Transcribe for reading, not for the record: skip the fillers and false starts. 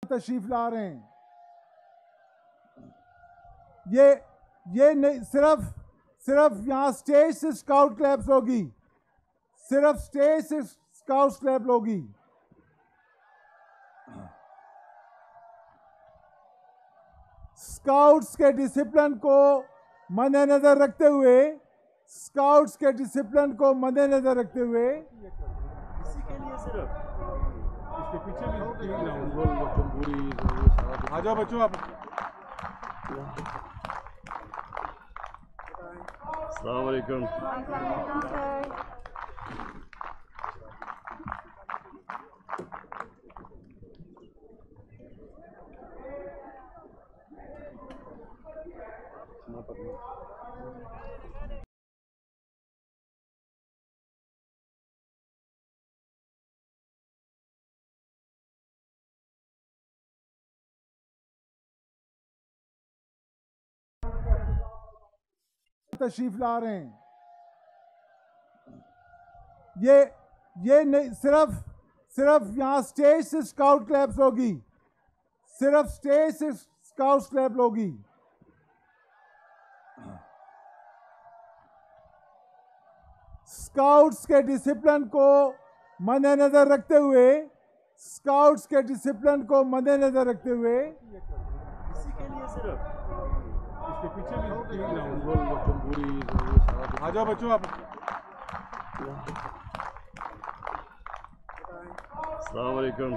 तशरीफ ला रहे हैं। ये नहीं, सिर्फ यहाँ स्टेज से स्काउट क्लब्स होगी, सिर्फ स्टेज से स्काउट क्लब होगी। स्काउट्स के डिसिप्लिन को मद्देनजर रखते हुए इसी के लिए सिर्फ इसके पीछे भी आ जाओ बच्चों आप। अस्सलाम वालेकुम। तशरीफ ला रहे हैं। ये नहीं, सिर्फ यहाँ स्टेज से स्काउट क्लब्स होगी, सिर्फ स्टेज से स्काउट क्लब होगी। स्काउट्स के डिसिप्लिन को मद्देनजर रखते हुए इसी के लिए सिर्फ इसके पीछे भी आ जाओ बच्चों आप। अस्सलाम वालेकुम।